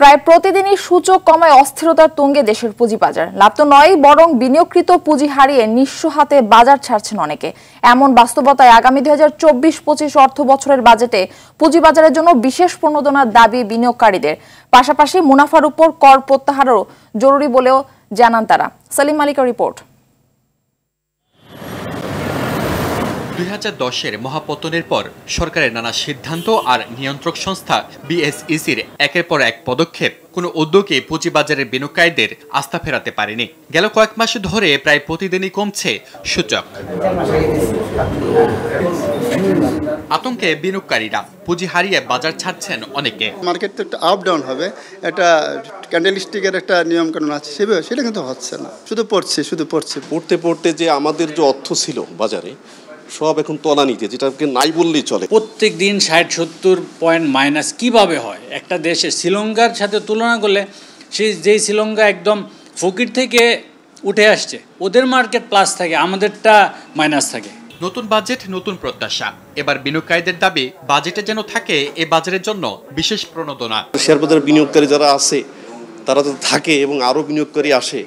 প্রায় প্রতিদিনই সূচক কমায় অস্থিরতার তুঙ্গে দেশের পুঁজিবাজার। লাভ তো নয়, বরং বিনিয়োগকৃত পুঁজি হারিয়ে নিঃস্ব হাতে বাজার ছাড়ছেন অনেকে। এমন বাস্তবতায় আগামী 2024-25 অর্থ বছরের বাজেটে পুঁজিবাজারের জন্য বিশেষ প্রণোদনার দাবি বিনিয়োগকারীদের। পাশাপাশি মুনাফার উপর কর প্রত্যাহারও জরুরি বলেও জানান তারা। সালিম মালিকের রিপোর্ট। 2010-এর মহাপতনের পর সরকারের নানা সিদ্ধান্ত আর নিয়ন্ত্রক সংস্থা বিএসইসির একের পর এক পদক্ষেপ কোনো উদ্যোগে পুঁজিবাজারের বিনিয়োগকারীদের আস্থা ফেরাতে পারেনি। গেল কয়েক মাস ধরে প্রায় প্রতিদিনই কমছে সূচক। আতঙ্কে বিনিয়োগকারীরা পুঁজি হারিয়ে বাজার ছাড়ছেন অনেকে। মার্কেট তো একটা আপ ডাউন হবে, একটা ক্যান্ডেলস্টিকের একটা নিয়ম কানুন আছে, সেটা কিন্তু হচ্ছে না, শুধু পড়তে যে আমাদের যে অর্থ ছিল বাজারে সব এখন তলানিতে, যেটাকে নাই বললেই চলে। প্রত্যেক দিন 60-70 পয়েন্ট মাইনাস কিভাবে হয়? একটা দেশে শ্রীলঙ্কার সাথে তুলনা করলে যেই শ্রীলঙ্কা একদম ফকির থেকে উঠে আসছে, ওদের মার্কেট প্লাস থাকে, আমাদেরটা মাইনাস থাকে। নতুন বাজেট, নতুন প্রত্যাশা। এবার বিনিয়োগকারীদের দাবি বাজেটে যেন থাকে এ বাজারের জন্য বিশেষ প্রণোদনা। শেয়ার বাজারের বিনিয়োগকারী যারা আছে তারা তো থাকে এবং আরো বিনিয়োগকারী আসে,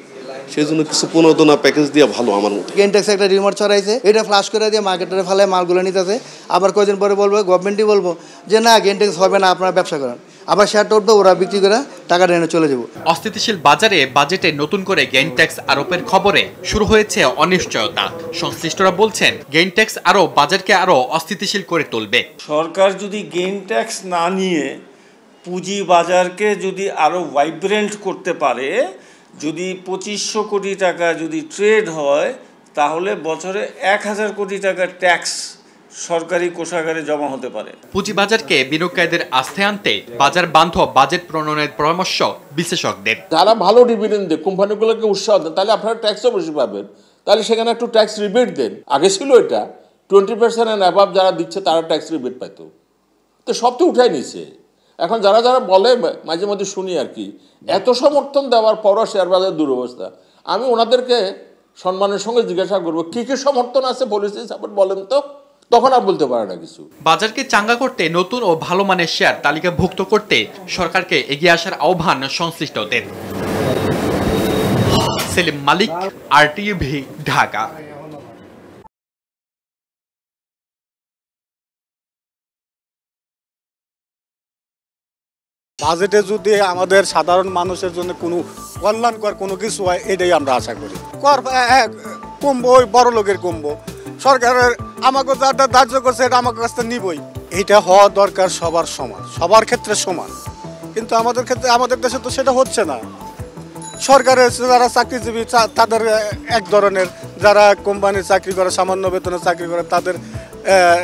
সেই জন্য কিছু প্রণোদনা প্যাকেজ দিয়ে ভালো আমার মতো। গেইন ট্যাক্স একটা রিমার্ক ছড়াইছে, এটা ফ্লাশ করে দিয়ে মার্কেটের ফেলায় মালগুলো নিতেছে। আবার কয়েকদিন পরে বলবো, গভর্নমেন্টই বলবো যে না গেইন ট্যাক্স হবে না, আপনারা ব্যবসা করেন। আবার শেয়ারটা উঠবে, ওরা বিক্রি করে টাকাটা এনে চলে যাবো। অস্থিতিশীল বাজারে বাজেটে নতুন করে গেইন ট্যাক্স আরোপের খবরে শুরু হয়েছে অনিশ্চয়তা। সংশ্লিষ্টরা বলছেন গেইন ট্যাক্স আরো বাজারকে আরো অস্থিতিশীল করে তুলবে। সরকার যদি গেইন ট্যাক্স না নিয়ে পুঁজি বাজারকে যদি আরো ভাইব্রেন্ট করতে পারে, যদি 2500 কোটি টাকা যদি ট্রেড হয়, তাহলে বছরে 1000 কোটি টাকা ট্যাক্স সরকারি কোষাগারে জমা হতে পারে। পুঁজিবাজারকে বিনিয়োগকারীদের আস্থায় আনতে বাজার বান্ধব বাজেট প্রণয়নের পরামর্শ বিশেষজ্ঞদের। যারা ভালো ডিভিডেন্ড দেয়, কোম্পানিগুলোকে উৎসাহ দেন, তাহলে আপনারা ট্যাক্সও বেশি পাবেন। তাহলে সেখানে একটু ট্যাক্স রিবেট দেন। আগে ছিল এটা 20% অ্যান্ড অ্যাবাভ যারা দিচ্ছে তারা ট্যাক্স রিবেট পাইত, তো সব তো উঠাই নিছে। এখন যারা বলে মাঝে মধ্যে শুনি আর কি, এত সমর্থন দেওয়ার পরও শেয়ার বাজারের দুরবস্থা। আমি ওনাদেরকে সম্মানের সঙ্গে জিজ্ঞাসা করবো কি কি সমর্থন আছে, পলিসি সাপোর্ট বলেন তো, তখন আর বলতে পারে না কিছু। বাজারকে চাঙ্গা করতে নতুন ও ভালো মানের শেয়ার তালিকাভুক্ত করতে সরকারকে এগিয়ে আসার আহ্বান সংশ্লিষ্টদের। সেলিম মালিক, RTV, ঢাকা। বাজেটে যদি আমাদের সাধারণ মানুষের জন্য কোনো কল্যাণকর কোনো কিছু হয়, এটাই আমরা আশা করি। কর কমবো, ওই বড় লোকের কমবো, সরকারের আমাকে যাটা ধার্য করছে এটা আমার কাছ থেকে নিবই। এইটা হওয়া দরকার সবার সমান, সবার ক্ষেত্রে সমান, কিন্তু আমাদের ক্ষেত্রে আমাদের দেশে তো সেটা হচ্ছে না। সরকারের যারা চাকরিজীবী তাদের এক ধরনের, যারা কোম্পানির চাকরি করে, সামান্য বেতনে চাকরি করে, তাদের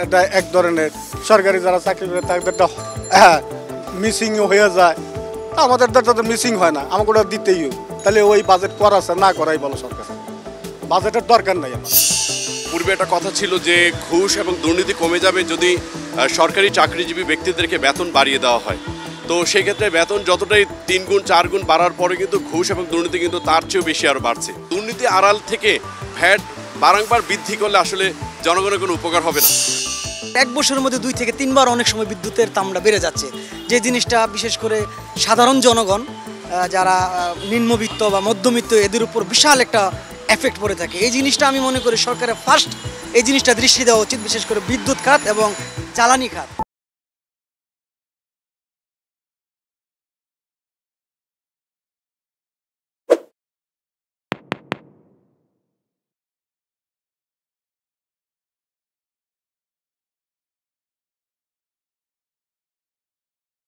এটা এক ধরনের, সরকারি যারা চাকরি করে তাদেরটা মিসিংও হয়ে যায়। আমাদের তো মিসিং হয় না, আমাকে ওটা দিতেই হবে। তাহলে ওই বাজেট করা আছে না করাই বলো, সরকার বাজেটের দরকার নাই আমার। পূর্বে একটা কথা ছিল যে ঘুষ এবং দুর্নীতি কমে যাবে যদি সরকারি চাকরিজীবী ব্যক্তিদেরকে বেতন বাড়িয়ে দেওয়া হয়। তো সেই ক্ষেত্রে বেতন যতটাই 3 গুণ 4 গুণ বাড়ার পরে কিন্তু ঘুষ এবং দুর্নীতি কিন্তু তার চেয়েও বেশি আরও বাড়ছে। দুর্নীতি আড়াল থেকে ভ্যাট বারংবার বৃদ্ধি করলে আসলে জনগণের কোনো উপকার হবে না। এক বছরের মধ্যে 2 থেকে 3 বার অনেক সময় বিদ্যুতের দামটা বেড়ে যাচ্ছে, যে জিনিসটা বিশেষ করে সাধারণ জনগণ যারা নিম্নবিত্ত বা মধ্যবিত্ত, এদের উপর বিশাল একটা এফেক্ট পড়ে থাকে। এই জিনিসটা আমি মনে করি সরকারের ফার্স্ট এই জিনিসটা দৃষ্টি দেওয়া উচিত, বিশেষ করে বিদ্যুৎ খাত এবং জ্বালানি খাত।